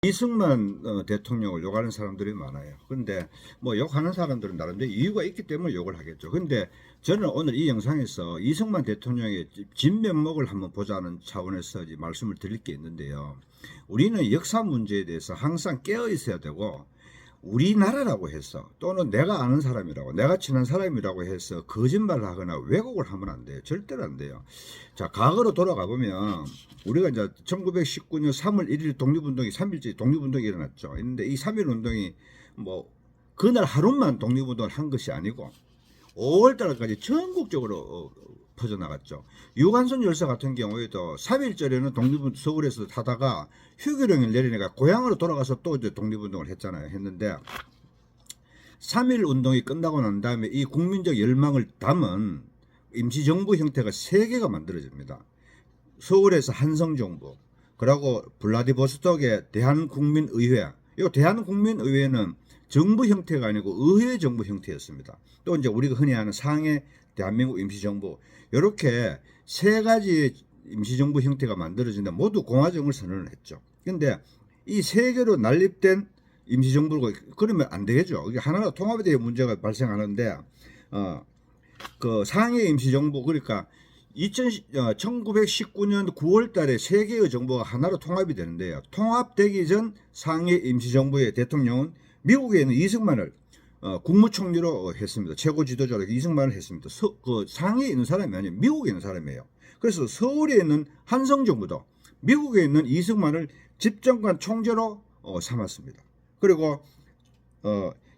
이승만 대통령을 욕하는 사람들이 많아요. 근데 뭐 욕하는 사람들은 나름대로 이유가 있기 때문에 욕을 하겠죠. 근데 저는 오늘 이 영상에서 이승만 대통령의 진면목을 한번 보자는 차원에서 이제 말씀을 드릴 게 있는데요. 우리는 역사 문제에 대해서 항상 깨어 있어야 되고, 우리나라라고 해서 또는 내가 아는 사람이라고, 내가 친한 사람이라고 해서 거짓말을 하거나 왜곡을 하면 안 돼요. 절대로 안 돼요. 자, 과거로 돌아가 보면 우리가 이제 1919년 3월 1일 독립운동이 3일째 독립운동이 일어났죠. 근데 이 3.1 운동이 뭐 그날 하루만 독립운동을 한 것이 아니고 5월 달까지 전국적으로 퍼져나갔죠. 유관순 열사 같은 경우에도 3일절에는 독립운동 서울에서 하다가 휴교령을 내리니까 고향으로 돌아가서 또 이제 독립운동을 했잖아요. 했는데 3.1 운동이 끝나고 난 다음에 이 국민적 열망을 담은 임시정부 형태가 3개가 만들어집니다. 서울에서 한성정부, 그리고 블라디보스톡의 대한국민의회. 이 대한국민의회는 정부 형태가 아니고 의회 정부 형태였습니다. 또 이제 우리가 흔히 아는 상해 대한민국 임시정부, 이렇게 3가지 임시정부 형태가 만들어진다. 모두 공화정을 선언을 했죠. 근데 이 3개로 난립된 임시정부가 그러면 안 되겠죠. 이게 하나로 통합에 대해 문제가 발생하는데, 그 상해 임시정부, 그러니까 1919년 9월 달에 3개의 정부가 하나로 통합이 되는데요. 통합되기 전 상해 임시정부의 대통령은 미국에 있는 이승만을 국무총리로 했습니다. 최고 지도자로 이승만을 했습니다. 그 상해에 있는 사람이 아니에요. 미국에 있는 사람이에요. 그래서 서울에 있는 한성정부도 미국에 있는 이승만을 집정관 총재로 삼았습니다. 그리고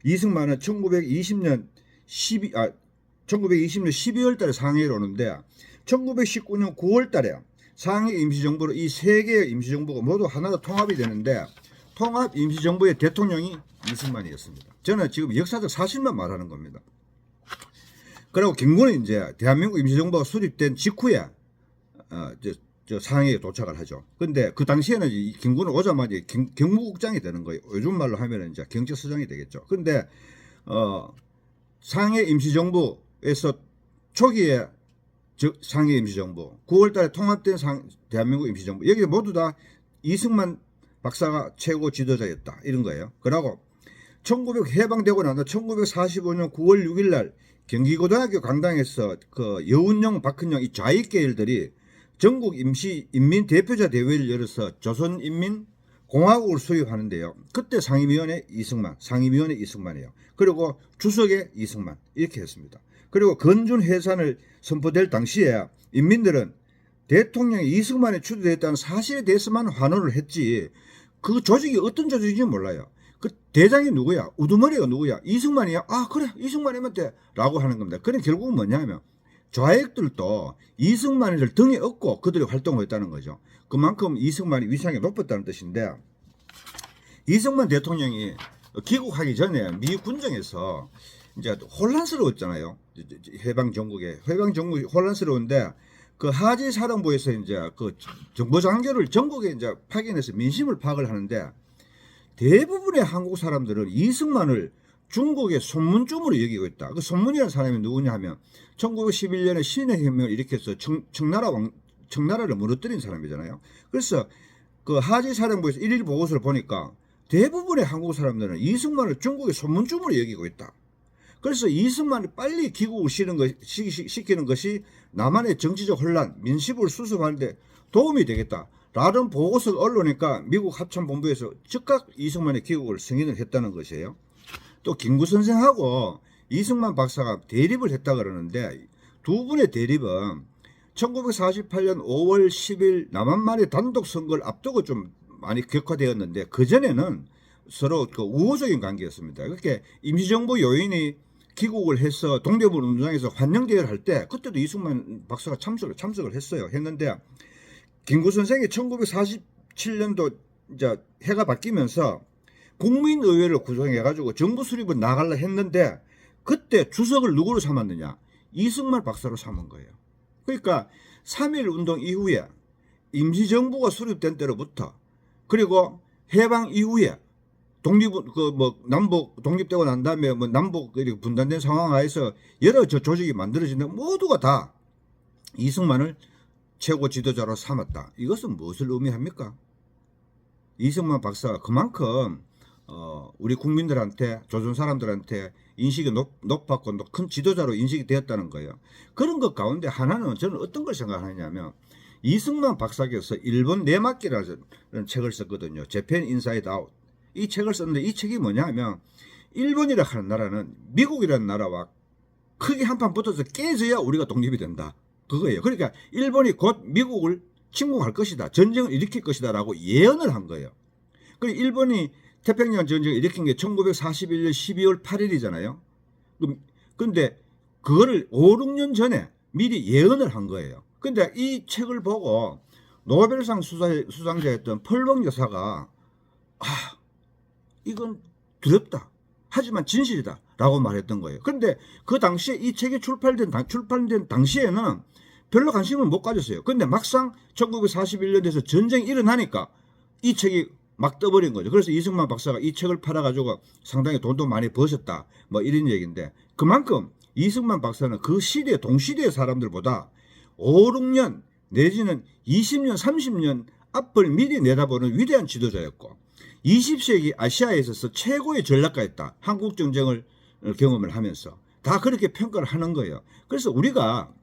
이승만은 1920년 12월 달에 상해에 오는데 1919년 9월 달에 상해 임시정부로 이 3개의 임시정부가 모두 하나로 통합이 되는데, 통합 임시정부의 대통령이 이승만이었습니다. 저는 지금 역사적 사실만 말하는 겁니다. 그리고 김구는 이제 대한민국 임시정부가 수립된 직후에 저 상해에 도착을 하죠. 근데 그 당시에는 김구는 오자마자 경무국장이 되는 거예요. 요즘 말로 하면 이제 경제서장이 되겠죠. 근데 상해 임시정부에서 초기에 상해 임시정부, 9월 달에 통합된 대한민국 임시정부, 여기 모두 다 이승만 박사가 최고 지도자였다, 이런 거예요. 그러고 해방되고 나서 1945년 9월 6일 날 경기고등학교 강당에서 그 여운용, 박헌영 이 좌익계열들이 전국 인민대표자 대회를 열어서 조선인민공화국을 수립하는데요. 그때 상임위원회 이승만이에요. 그리고 주석의 이승만, 이렇게 했습니다. 그리고 건준 해산을 선포될 당시에 인민들은 대통령이 이승만이 추대됐다는 사실에 대해서만 환호를 했지, 그 조직이 어떤 조직인지 몰라요. 그 대장이 누구야? 우두머리가 누구야? 이승만이야? 아, 그래, 이승만이면 돼 라고 하는 겁니다. 그럼 결국은 뭐냐면 좌익들도 이승만이를 등에 업고 그들이 활동을 했다는 거죠. 그만큼 이승만이 위상이 높았다는 뜻인데, 이승만 대통령이 귀국하기 전에 미 군정에서 이제 혼란스러웠잖아요. 해방 정국이 혼란스러운데, 그 하지 사령부에서 이제 그 정보 장교를 전국에 이제 파견해서 민심을 파악을 하는데, 대부분의 한국 사람들은 이승만을 중국의 손문쯤으로 여기고 있다. 그 손문이라는 사람이 누구냐 하면 1911년에 신의 혁명을 일으켜서 청나라를 무너뜨린 사람이잖아요. 그래서 그 하지 사령부에서 일일 보고서를 보니까 대부분의 한국 사람들은 이승만을 중국의 손문쯤으로 여기고 있다. 그래서 이승만을 빨리 귀국을 시키는 것이 남한의 정치적 혼란, 민심을 수습하는데 도움이 되겠다 라는 보고서가 올라오니까 미국 합참본부에서 즉각 이승만의 귀국을 승인을 했다는 것이에요. 또 김구 선생하고 이승만 박사가 대립을 했다 그러는데, 두 분의 대립은 1948년 5월 10일 남한만의 단독 선거를 앞두고 좀 많이 격화되었는데, 그전에는 서로 그 우호적인 관계였습니다. 그렇게 임시정부 요인이 귀국을 해서 독립운동장에서 환영대회를 할 때 그때도 이승만 박사가 참석을 했는데, 김구 선생이 1947년도 이제 해가 바뀌면서 국민의회를 구성해가지고 정부 수립을 나가려 했는데, 그때 주석을 누구로 삼았느냐? 이승만 박사로 삼은 거예요. 그러니까 3.1 운동 이후에 임시정부가 수립된 때로부터, 그리고 해방 이후에 남북 독립되고 난 다음에 남북 분단된 상황 하에서 여러 조직이 만들어진다. 모두가 다 이승만을 최고 지도자로 삼았다. 이것은 무엇을 의미합니까? 이승만 박사가 그만큼 우리 국민들한테 조선 사람들한테 인식이 높았고 큰 지도자로 인식이 되었다는 거예요. 그런 것 가운데 하나는 저는 어떤 걸 생각하냐면 이승만 박사께서 일본 내막기라는 책을 썼거든요. 재팬 인사이드 아웃. 이 책을 썼는데 이 책이 뭐냐면 일본이라 하는 나라는 미국이라는 나라와 크게 한판 붙어서 깨져야 우리가 독립이 된다. 그거예요. 그러니까 일본이 곧 미국을 침공할 것이다. 전쟁을 일으킬 것이다 라고 예언을 한 거예요. 그리고 일본이 태평양 전쟁을 일으킨 게 1941년 12월 8일이잖아요. 그런데 그거를 5, 6년 전에 미리 예언을 한 거예요. 근데 이 책을 보고 노벨상 수상자였던 펄벅 여사가 이건 두렵다. 하지만 진실이다. 라고 말했던 거예요. 그런데 그 당시에 이 책이 출판된 당시에는 별로 관심을 못 가졌어요. 근데 막상 1941년에서 전쟁이 일어나니까 이 책이 막 떠버린 거죠. 그래서 이승만 박사가 이 책을 팔아가지고 상당히 돈도 많이 버셨다. 뭐 이런 얘기인데 그만큼 이승만 박사는 그 시대, 동시대의 사람들보다 5, 6년 내지는 20년, 30년 앞을 미리 내다보는 위대한 지도자였고 20세기 아시아에 있어서 최고의 전략가였다. 한국 정쟁을 경험을 하면서 다 그렇게 평가를 하는 거예요. 그래서 우리가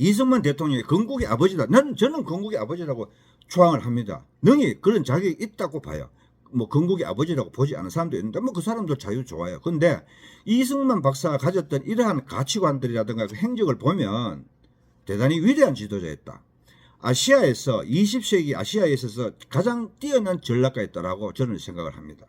이승만 대통령이 건국의 아버지다. 저는 건국의 아버지라고 추앙을 합니다. 능히 그런 자격이 있다고 봐요. 뭐 건국의 아버지라고 보지 않은 사람도 있는데 뭐 그 사람도 자유 좋아요. 근데 이승만 박사가 가졌던 이러한 가치관들이라든가 그 행적을 보면 대단히 위대한 지도자였다. 아시아에서 20세기 아시아에 있어서 가장 뛰어난 전략가였다라고 저는 생각을 합니다.